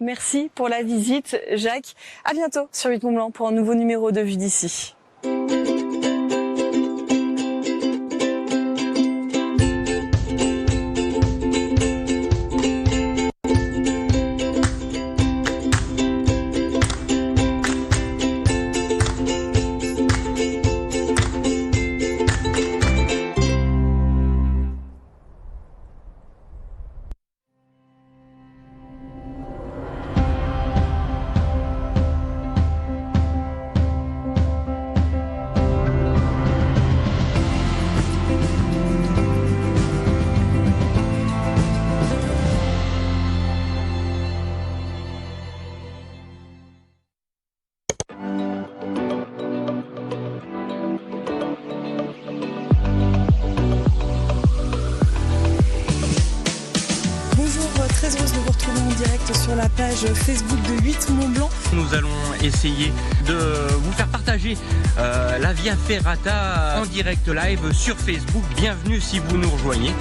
Merci pour la visite, Jacques. À bientôt sur 8 Mont Blanc pour un nouveau numéro de Vue d'ici. Très heureuse de vous retrouver en direct sur la page Facebook de 8 Mont Blanc. Nous allons essayer de vous faire partager la Via Ferrata en direct live sur Facebook. Bienvenue si vous nous rejoignez.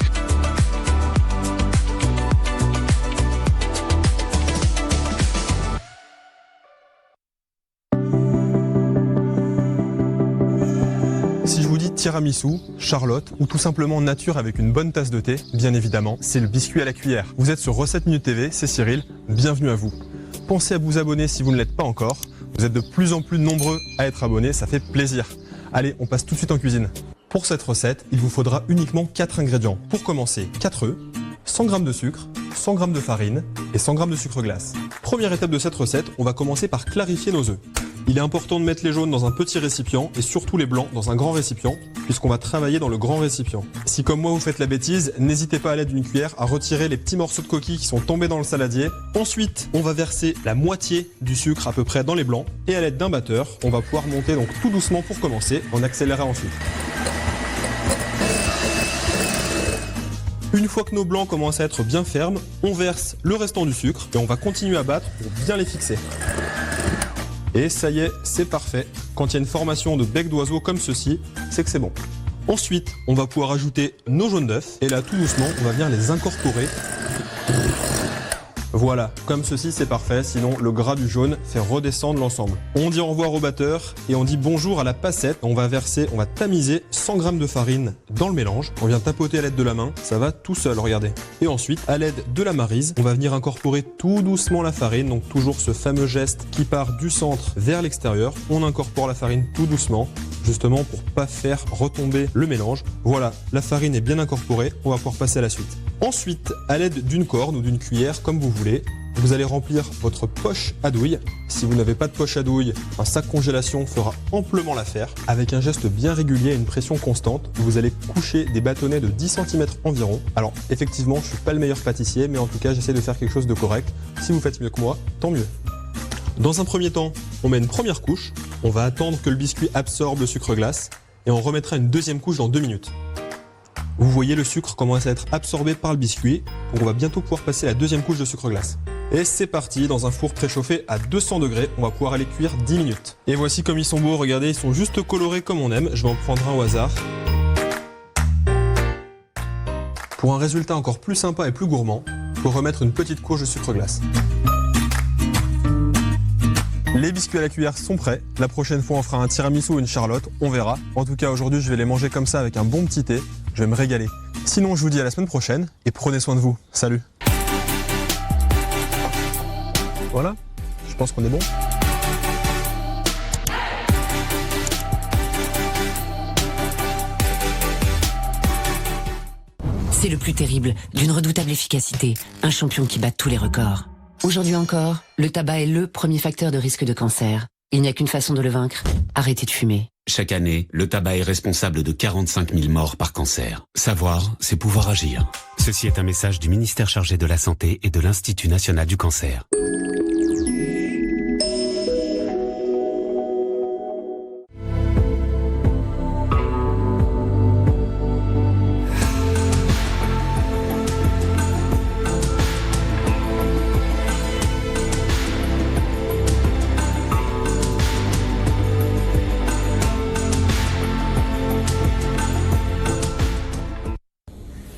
Si je vous dis tiramisu, charlotte ou tout simplement nature avec une bonne tasse de thé, bien évidemment, c'est le biscuit à la cuillère. Vous êtes sur Recette Minute TV, c'est Cyril, bienvenue à vous. Pensez à vous abonner si vous ne l'êtes pas encore. Vous êtes de plus en plus nombreux à être abonnés, ça fait plaisir. Allez, on passe tout de suite en cuisine. Pour cette recette, il vous faudra uniquement 4 ingrédients. Pour commencer, 4 œufs, 100 g de sucre, 100 g de farine et 100 g de sucre glace. Première étape de cette recette, on va commencer par clarifier nos œufs. Il est important de mettre les jaunes dans un petit récipient et surtout les blancs dans un grand récipient puisqu'on va travailler dans le grand récipient. Si comme moi vous faites la bêtise, n'hésitez pas à l'aide d'une cuillère à retirer les petits morceaux de coquille qui sont tombés dans le saladier. Ensuite, on va verser la moitié du sucre à peu près dans les blancs et à l'aide d'un batteur, on va pouvoir monter donc tout doucement pour commencer, on accélérera ensuite. Une fois que nos blancs commencent à être bien fermes, on verse le restant du sucre et on va continuer à battre pour bien les fixer. Et ça y est, c'est parfait. Quand il y a une formation de bec d'oiseau comme ceci, c'est que c'est bon. Ensuite, on va pouvoir ajouter nos jaunes d'œufs. Et là, tout doucement, on va venir les incorporer. Voilà, comme ceci, c'est parfait. Sinon, le gras du jaune fait redescendre l'ensemble. On dit au revoir au batteur et on dit bonjour à la passette. On va tamiser 100 g de farine dans le mélange. On vient tapoter à l'aide de la main. Ça va tout seul, regardez. Et ensuite, à l'aide de la maryse, on va venir incorporer tout doucement la farine. Donc toujours ce fameux geste qui part du centre vers l'extérieur. On incorpore la farine tout doucement, justement pour pas faire retomber le mélange. Voilà, la farine est bien incorporée. On va pouvoir passer à la suite. Ensuite, à l'aide d'une corne ou d'une cuillère, comme vous voulez, vous allez remplir votre poche à douille. Si vous n'avez pas de poche à douille, un sac congélation fera amplement l'affaire. Avec un geste bien régulier et une pression constante, vous allez coucher des bâtonnets de 10 cm environ. Alors, effectivement, je ne suis pas le meilleur pâtissier, mais en tout cas, j'essaie de faire quelque chose de correct. Si vous faites mieux que moi, tant mieux. Dans un premier temps, on met une première couche. On va attendre que le biscuit absorbe le sucre glace et on remettra une deuxième couche dans 2 minutes. Vous voyez, le sucre commence à être absorbé par le biscuit, donc on va bientôt pouvoir passer à la deuxième couche de sucre glace. Et c'est parti, dans un four préchauffé à 200 degrés, on va pouvoir aller cuire 10 minutes. Et voici comme ils sont beaux, regardez, ils sont juste colorés comme on aime. Je vais en prendre un au hasard. Pour un résultat encore plus sympa et plus gourmand, il faut remettre une petite couche de sucre glace. Les biscuits à la cuillère sont prêts. La prochaine fois, on fera un tiramisu ou une charlotte, on verra. En tout cas, aujourd'hui, je vais les manger comme ça avec un bon petit thé. Je vais me régaler. Sinon, je vous dis à la semaine prochaine et prenez soin de vous. Salut. Voilà, je pense qu'on est bon. C'est le plus terrible, d'une redoutable efficacité, un champion qui bat tous les records. Aujourd'hui encore, le tabac est le premier facteur de risque de cancer. Il n'y a qu'une façon de le vaincre, arrêter de fumer. Chaque année, le tabac est responsable de 45 000 morts par cancer. Savoir, c'est pouvoir agir. Ceci est un message du ministère chargé de la Santé et de l'Institut national du cancer.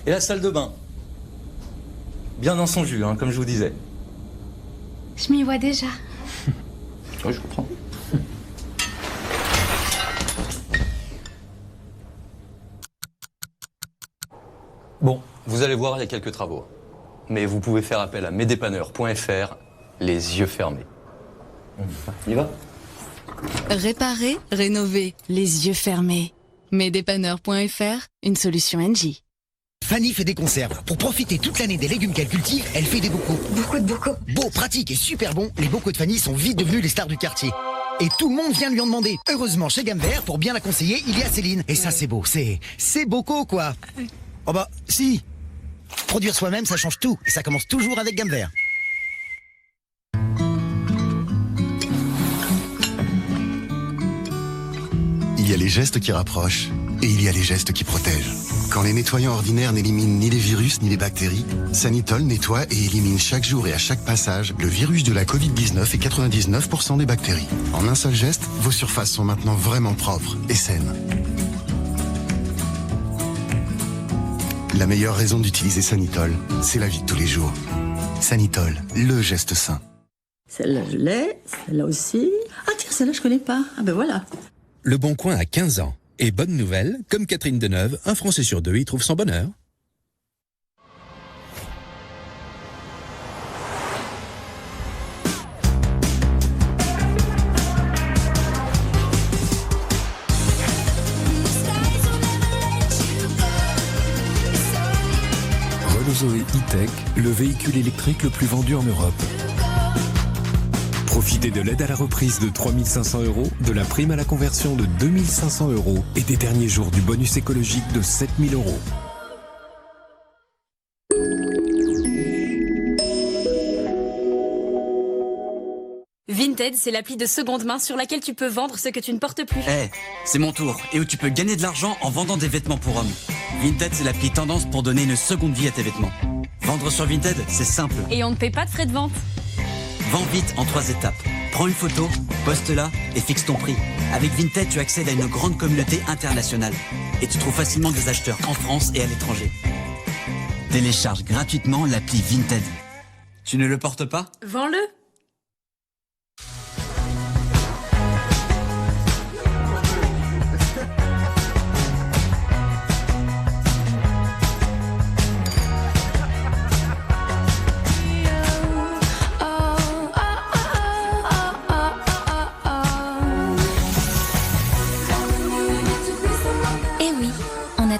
Et la salle de bain, bien dans son jus, comme je vous disais. Je m'y vois déjà. Oui, je comprends. Bon, vous allez voir, il y a quelques travaux. Mais vous pouvez faire appel à mesdépanneurs.fr, les yeux fermés. On y va ? Réparer, rénover, les yeux fermés. Mesdépanneurs.fr, une solution NJ. Fanny fait des conserves. Pour profiter toute l'année des légumes qu'elle cultive, elle fait des bocaux. Beaucoup de bocaux. Beaux, pratiques et super bons, les bocaux de Fanny sont vite devenus les stars du quartier. Et tout le monde vient lui en demander. Heureusement, chez Gamme Vert, pour bien la conseiller, il y a Céline. Et ça, c'est beau. C'est bocaux, quoi. Oh bah, si. Produire soi-même, ça change tout. Et ça commence toujours avec Gamme Vert. Il y a les gestes qui rapprochent et il y a les gestes qui protègent. Quand les nettoyants ordinaires n'éliminent ni les virus ni les bactéries, Sanitol nettoie et élimine chaque jour et à chaque passage le virus de la Covid-19 et 99% des bactéries. En un seul geste, vos surfaces sont maintenant vraiment propres et saines. La meilleure raison d'utiliser Sanitol, c'est la vie de tous les jours. Sanitol, le geste sain. Celle-là, je l'ai. Celle-là aussi. Ah tiens, celle-là, je connais pas. Ah ben voilà. Le Bon Coin a 15 ans. Et bonne nouvelle, comme Catherine Deneuve, un Français sur deux y trouve son bonheur. Renault Zoé E-Tech, le véhicule électrique le plus vendu en Europe. Profitez de l'aide à la reprise de 3 500 €, de la prime à la conversion de 2 500 € et des derniers jours du bonus écologique de 7 000 €. Vinted, c'est l'appli de seconde main sur laquelle tu peux vendre ce que tu ne portes plus. C'est mon tour, et où tu peux gagner de l'argent en vendant des vêtements pour hommes. Vinted, c'est l'appli tendance pour donner une seconde vie à tes vêtements. Vendre sur Vinted, c'est simple. Et on ne paie pas de frais de vente. Vends vite en 3 étapes. Prends une photo, poste-la et fixe ton prix. Avec Vinted, tu accèdes à une grande communauté internationale. Et tu trouves facilement des acheteurs en France et à l'étranger. Télécharge gratuitement l'appli Vinted. Tu ne le portes pas ? Vends-le.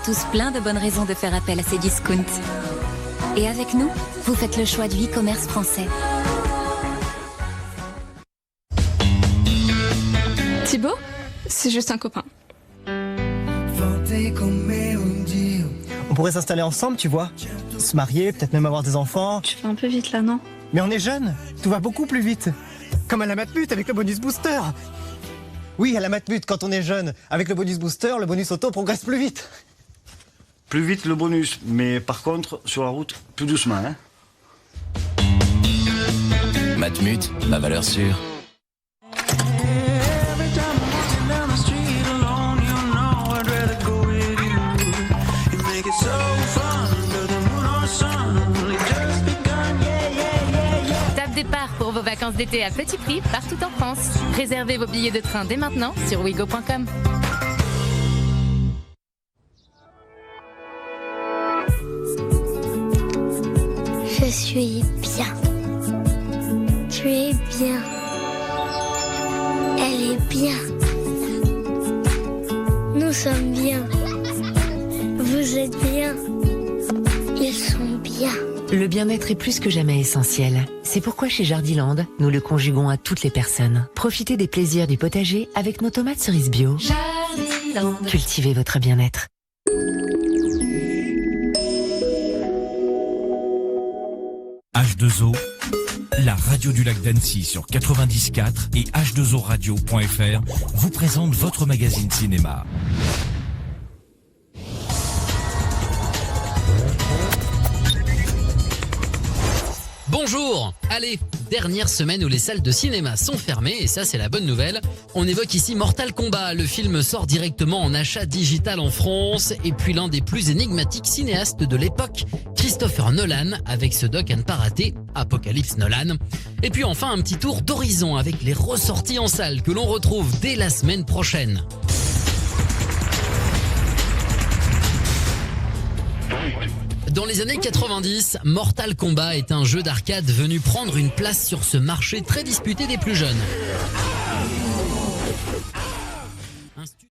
Tous plein de bonnes raisons de faire appel à ces discounts. Et avec nous, vous faites le choix du e-commerce français. Thibaut, c'est juste un copain. On pourrait s'installer ensemble, tu vois. Se marier, peut-être même avoir des enfants. Tu fais un peu vite là, non? Mais on est jeunes, tout va beaucoup plus vite. Comme à la Matmut avec le bonus booster. Oui, à la Matmut, quand on est jeune, avec le bonus booster, le bonus auto progresse plus vite. Plus vite le bonus, mais par contre, sur la route, plus doucement. Hein. Matmut, la valeur sûre. Top départ pour vos vacances d'été à petit prix partout en France. Réservez vos billets de train dès maintenant sur wigo.com. Je suis bien. Tu es bien. Elle est bien. Nous sommes bien. Vous êtes bien. Ils sont bien. Le bien-être est plus que jamais essentiel. C'est pourquoi chez Jardiland, nous le conjuguons à toutes les personnes. Profitez des plaisirs du potager avec nos tomates cerises bio. Jardiland. Cultivez votre bien-être. H2O, la radio du lac d'Annecy sur 90.4 et h2oradio.fr vous présente votre magazine cinéma. Bonjour, retour. Allez, dernière semaine où les salles de cinéma sont fermées, et ça c'est la bonne nouvelle. On évoque ici Mortal Kombat. Le film sort directement en achat digital en France, et puis l'un des plus énigmatiques cinéastes de l'époque, Christopher Nolan, avec ce doc à ne pas rater, Apocalypse Nolan. Et puis enfin un petit tour d'horizon avec les ressorties en salle que l'on retrouve dès la semaine prochaine. Dans les années 90, Mortal Kombat est un jeu d'arcade venu prendre une place sur ce marché très disputé des plus jeunes.